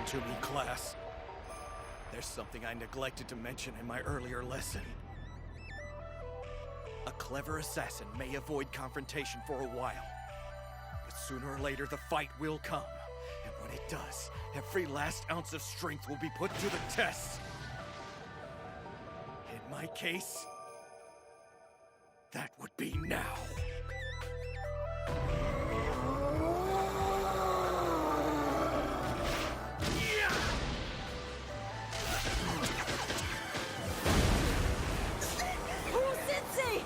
to me, class. There's something I neglected to mention in my earlier lesson. A clever assassin may avoid confrontation for a while, but sooner or later the fight will come. And when it does, every last ounce of strength will be put to the test. In my case, that would be now. Koro Sensei!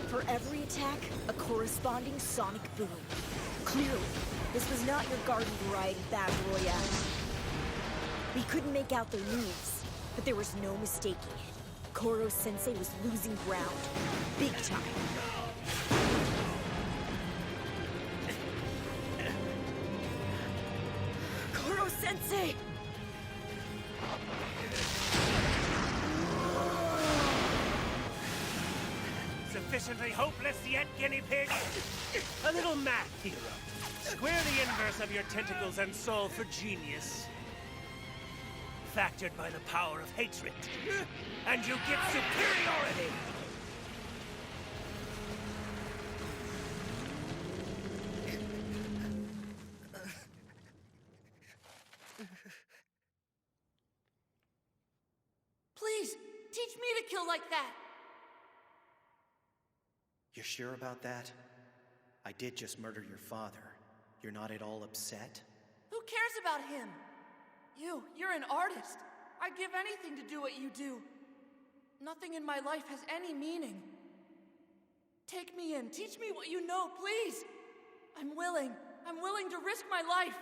For every attack, a corresponding sonic boom. Clearly, this was not your garden variety battle royale. We couldn't make out their moves, but there was no mistaking it. Koro Sensei was losing ground. Big time. Koro Sensei! Sufficiently hopeless yet, guinea pig? A little math, hero. Square the inverse of your tentacles and soul for genius. Factored by the power of hatred. And you get superiority! Please, teach me to kill like that! You're sure about that? I did just murder your father. You're not at all upset? Who cares about him? You're an artist. I'd give anything to do what you do. Nothing in my life has any meaning. Take me in. Teach me what you know, please. I'm willing to risk my life.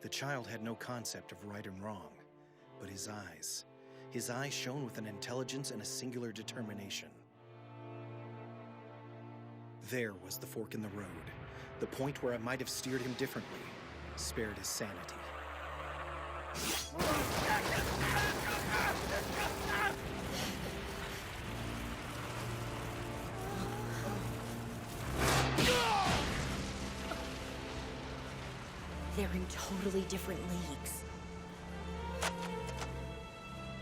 The child had no concept of right and wrong, but his eyes shone with an intelligence and a singular determination. There was the fork in the road, the point where I might have steered him differently, spared his sanity. They're in totally different leagues.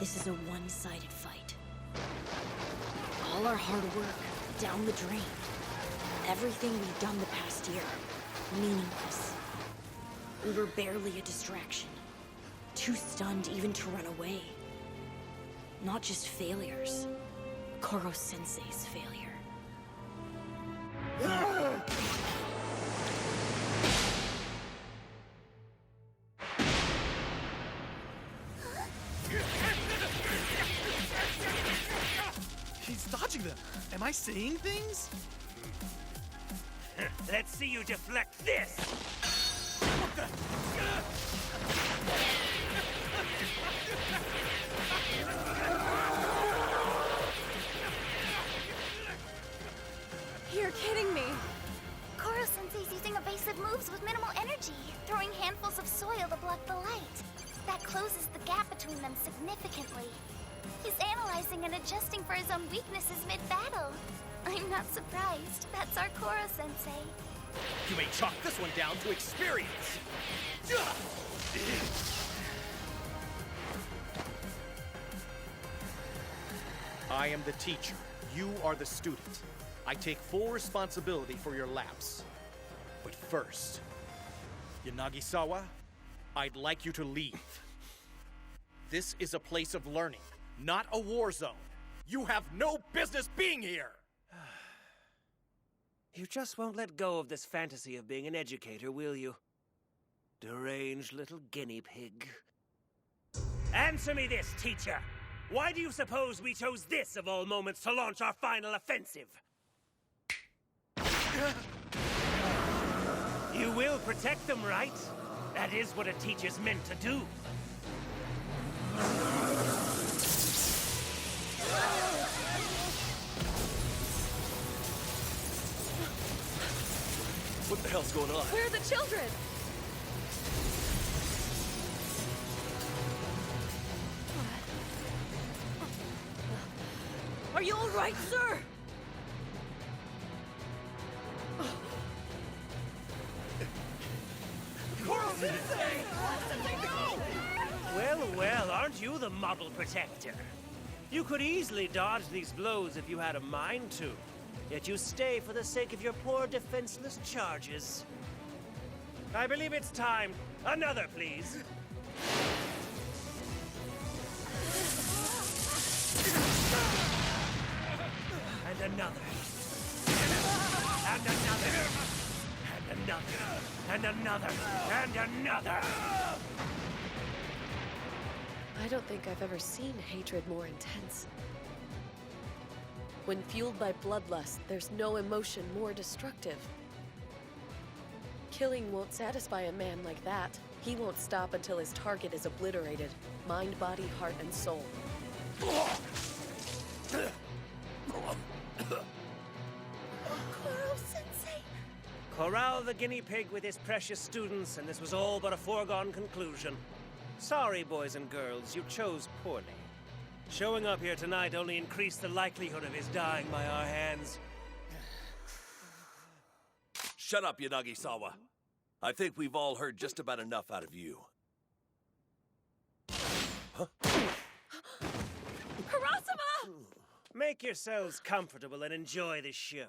This is a one-sided fight. All our hard work, down the drain. Everything we've done the past year, meaningless. We were barely a distraction. Too stunned even to run away. Not just failures. Koro Sensei's failure. He's dodging them. Am I seeing things? Let's see you deflect this! What the? You're kidding me. Koro Sensei's using evasive moves with minimal energy, throwing handfuls of soil to block the light. That closes the gap between them significantly. He's analyzing and adjusting for his own weaknesses mid-battle. I'm not surprised. That's our Koro Sensei. You may chalk this one down to experience. I am the teacher. You are the student. I take full responsibility for your lapse. But first, Yanagisawa, I'd like you to leave. This is a place of learning, not a war zone. You have no business being here! You just won't let go of this fantasy of being an educator, will you? Deranged little guinea pig. Answer me this, teacher! Why do you suppose we chose this of all moments to launch our final offensive? You will protect them, right? That is what a teacher's meant to do. What the hell's going on? Where are the children? Are you all right, sir? Koro Sensei! Well, well, aren't you the model protector? You could easily dodge these blows if you had a mind to. Yet you stay for the sake of your poor defenseless charges. I believe it's time. Another, please. And another. And another. And another. And another. And another. I don't think I've ever seen hatred more intense. When fueled by bloodlust, there's no emotion more destructive. Killing won't satisfy a man like that. He won't stop until his target is obliterated. Mind, body, heart, and soul. Koro Sensei! Corral the guinea pig with his precious students, and this was all but a foregone conclusion. Sorry, boys and girls, you chose poorly. Showing up here tonight only increased the likelihood of his dying by our hands. Shut up, Yanagisawa. I think we've all heard just about enough out of you. Hirasuma! Make yourselves comfortable and enjoy the show.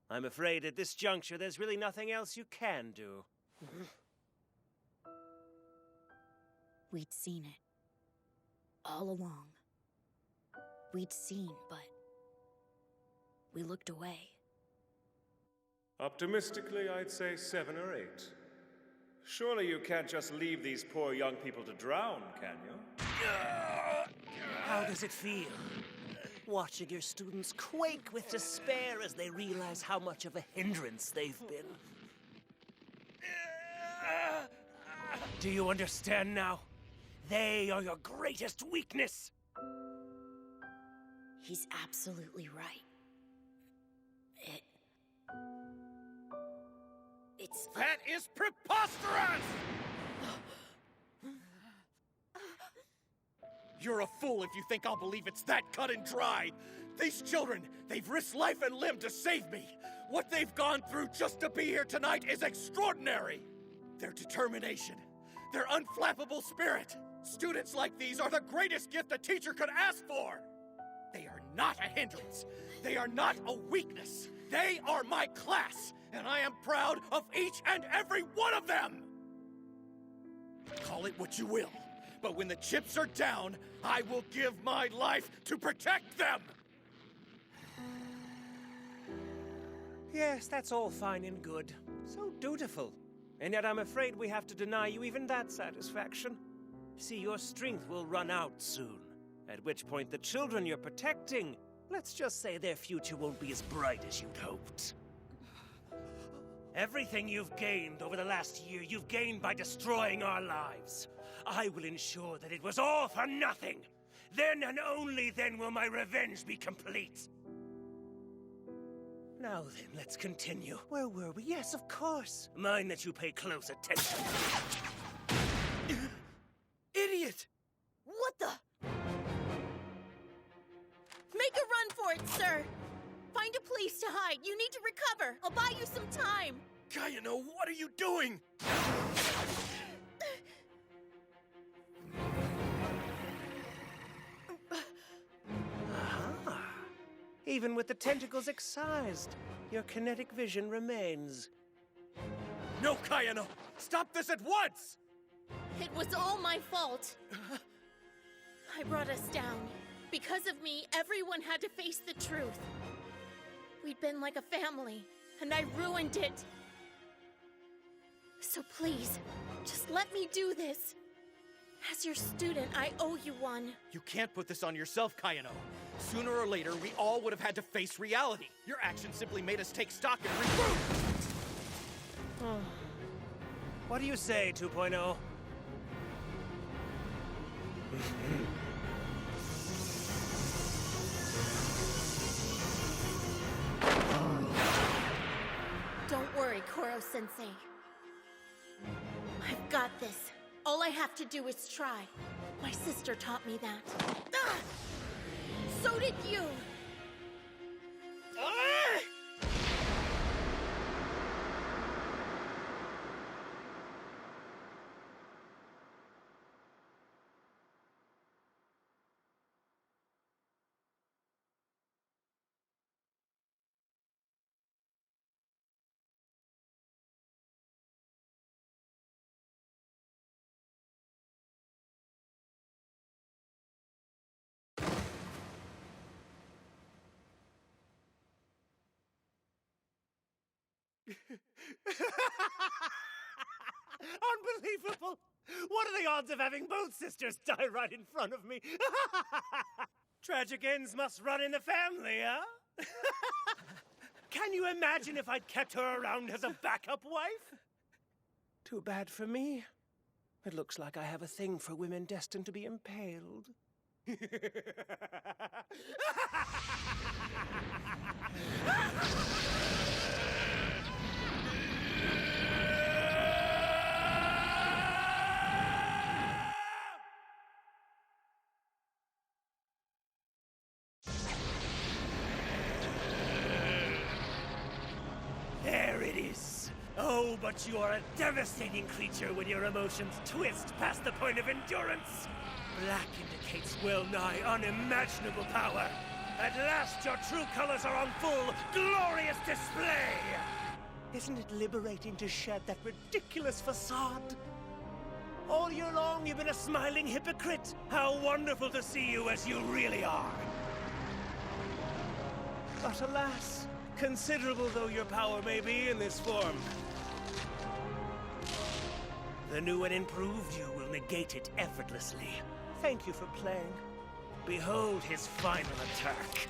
I'm afraid at this juncture there's really nothing else you can do. We'd seen it. All along. We'd seen, but we looked away. Optimistically, I'd say 7 or 8. Surely you can't just leave these poor young people to drown, can you? How does it feel? Watching your students quake with despair as they realize how much of a hindrance they've been. Do you understand now? They are your greatest weakness! He's absolutely right. It's... That is preposterous! You're a fool if you think I'll believe it's that cut and dry. These children, they've risked life and limb to save me. What they've gone through just to be here tonight is extraordinary. Their determination, their unflappable spirit. Students like these are the greatest gift a teacher could ask for. They are not a hindrance. They are not a weakness. They are my class, and I am proud of each and every one of them. Call it what you will, but when the chips are down, I will give my life to protect them. Yes, that's all fine and good. So dutiful. And yet I'm afraid we have to deny you even that satisfaction. See, your strength will run out soon. At which point the children you're protecting, let's just say their future won't be as bright as you'd hoped. Everything you've gained over the last year, you've gained by destroying our lives. I will ensure that it was all for nothing. Then and only then will my revenge be complete. Now then, let's continue. Where were we? Yes, of course. Mind that you pay close attention. Idiot! What the? Make a run for it, sir! Find a place to hide. You need to recover. I'll buy you some time. Kayano, what are you doing? Aha. Even with the tentacles excised, your kinetic vision remains. No, Kayano! Stop this at once! It was all my fault. I brought us down. Because of me, everyone had to face the truth. We'd been like a family, and I ruined it. So please, just let me do this. As your student, I owe you one. You can't put this on yourself, Kayano. Sooner or later, we all would have had to face reality. Your actions simply made us take stock and regroup! What do you say, 2.0? Don't worry, Koro Sensei. I've got this. All I have to do is try. My sister taught me that. Ah! So did you! Ah! Unbelievable! What are the odds of having both sisters die right in front of me? Tragic ends must run in the family, huh? Can you imagine if I'd kept her around as a backup wife? Too bad for me. It looks like I have a thing for women destined to be impaled. There it is. Oh, but you are a devastating creature when your emotions twist past the point of endurance. Black indicates well-nigh unimaginable power. At last, your true colors are on full, glorious display! Isn't it liberating to shed that ridiculous facade? All year long, you've been a smiling hypocrite. How wonderful to see you as you really are. But alas, considerable though your power may be in this form, the new and improved you will negate it effortlessly. Thank you for playing. Behold his final attack.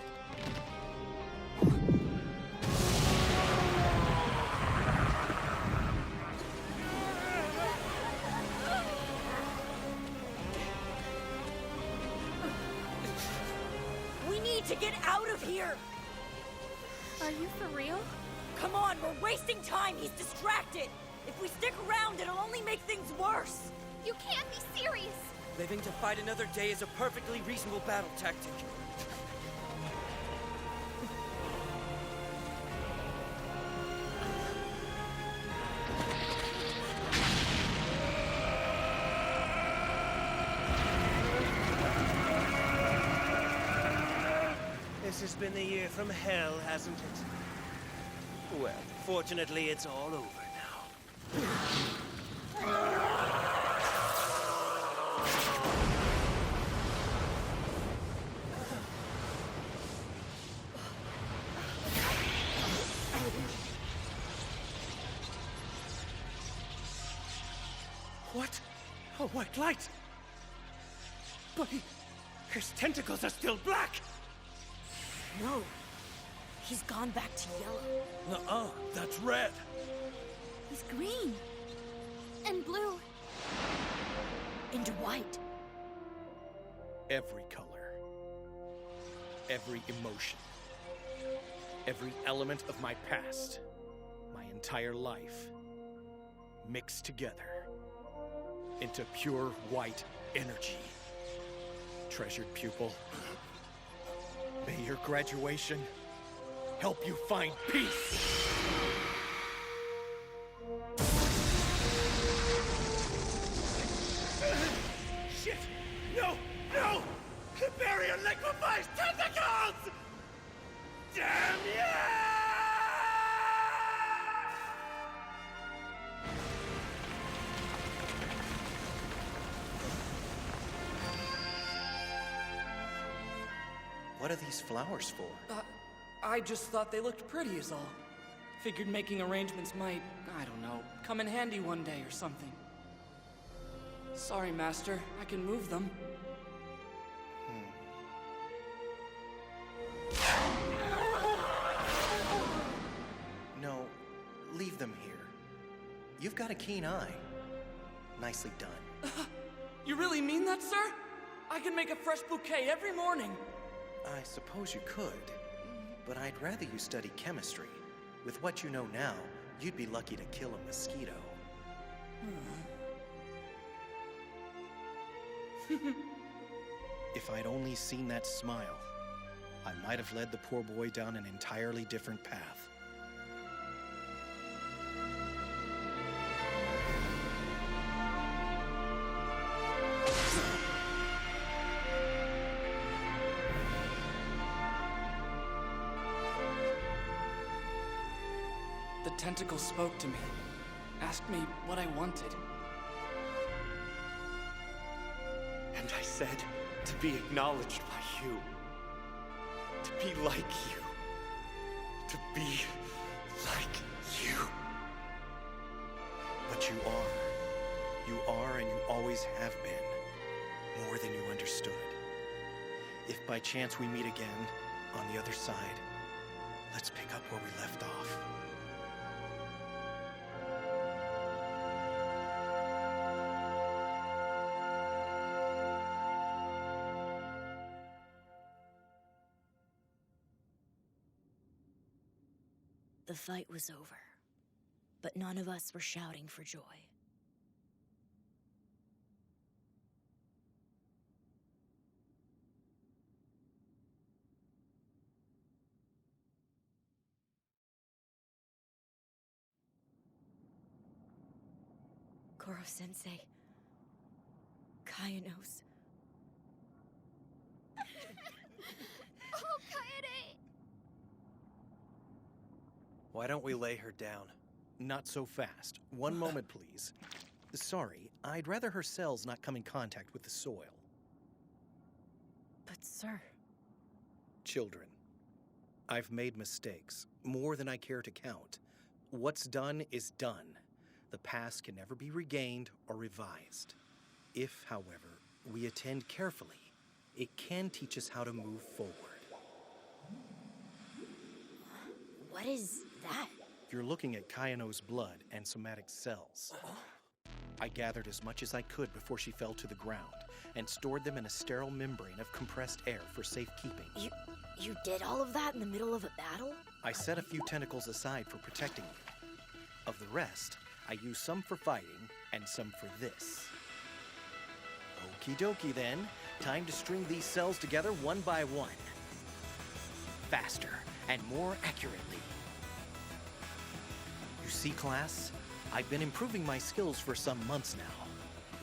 We need to get out of here! Are you for real? Come on, we're wasting time! He's distracted! If we stick around, it'll only make things worse! You can't be serious! Living to fight another day is a perfectly reasonable battle tactic. This has been the year from hell, hasn't it? Well, fortunately, it's all over now. What? A white light! But his tentacles are still black! No. He's gone back to yellow. Nuh-uh, that's red. He's green. And blue. Into white. Every color, every emotion, every element of my past, my entire life, mixed together into pure white energy. Treasured pupil, may your graduation help you find peace. Shit! No! No! The barrier liquefies tentacles! Damn yeah! What are these flowers for? I just thought they looked pretty is all. Figured making arrangements might, I don't know, come in handy one day or something. Sorry, Master. I can move them. No, leave them here. You've got a keen eye. Nicely done. You really mean that, sir? I can make a fresh bouquet every morning. I suppose you could, but I'd rather you study chemistry. With what you know now, you'd be lucky to kill a mosquito. If I'd only seen that smile, I might have led the poor boy down an entirely different path. The tentacle spoke to me, asked me what I wanted. And I said to be acknowledged by you. To be like you. To be like you. But you are. You are and you always have been. More than you understood. If by chance we meet again, on the other side, let's pick up where we left off. The fight was over, but none of us were shouting for joy. Koro Sensei, Kaya knows. Oh, Kaede! Why don't we lay her down? Not so fast. One moment, please. Sorry, I'd rather her cells not come in contact with the soil. But sir... Children, I've made mistakes, more than I care to count. What's done is done. The past can never be regained or revised. If, however, we attend carefully, it can teach us how to move forward. What is that? You're looking at Kayano's blood and somatic cells. I gathered as much as I could before she fell to the ground and stored them in a sterile membrane of compressed air for safekeeping. You did all of that in the middle of a battle? I set a few tentacles aside for protecting you. Of the rest, I used some for fighting and some for this. Okie dokie then. Time to string these cells together one by one. Faster and more accurately. You see, class? I've been improving my skills for some months now.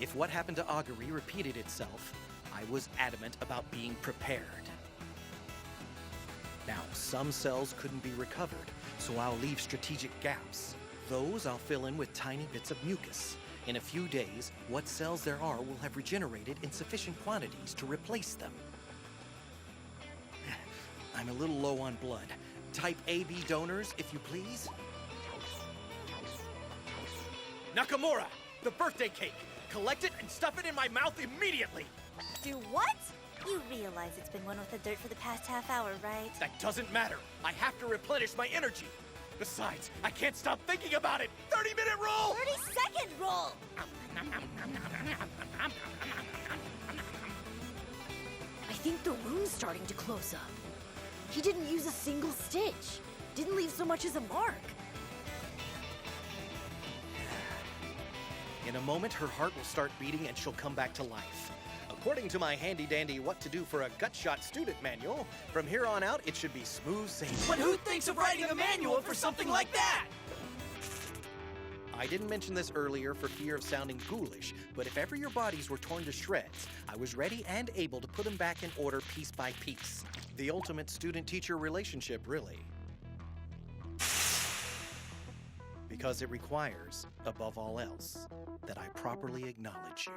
If what happened to Augury repeated itself, I was adamant about being prepared. Now, some cells couldn't be recovered, so I'll leave strategic gaps. Those I'll fill in with tiny bits of mucus. In a few days, what cells there are will have regenerated in sufficient quantities to replace them. I'm a little low on blood. Type AB donors, if you please. Nakamura, the birthday cake. Collect it and stuff it in my mouth immediately. Do what? You realize it's been one with the dirt for the past half hour, right? That doesn't matter. I have to replenish my energy. Besides, I can't stop thinking about it. 30-minute rule! 30-second rule! I think the wound's starting to close up. He didn't use a single stitch. Didn't leave so much as a mark. In a moment, her heart will start beating and she'll come back to life. According to my handy-dandy What to Do for a Gut Shot student manual, from here on out, it should be smooth sailing. But who thinks of writing a manual for something like that? I didn't mention this earlier for fear of sounding ghoulish, but if ever your bodies were torn to shreds, I was ready and able to put them back in order piece by piece. The ultimate student-teacher relationship, really. Because it requires, above all else, that I properly acknowledge you.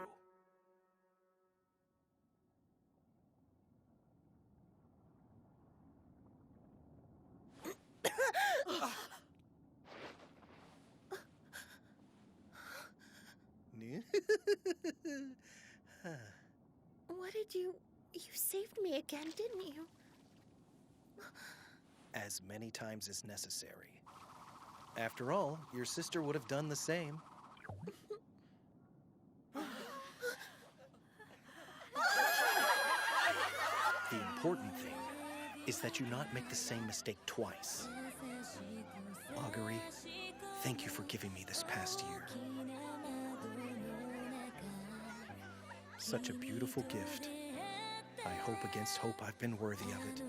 What did you... You saved me again, didn't you? As many times as necessary. After all, your sister would have done the same. The important thing is that you not make the same mistake twice. Augury, thank you for giving me this past year. Such a beautiful gift. I hope against hope I've been worthy of it.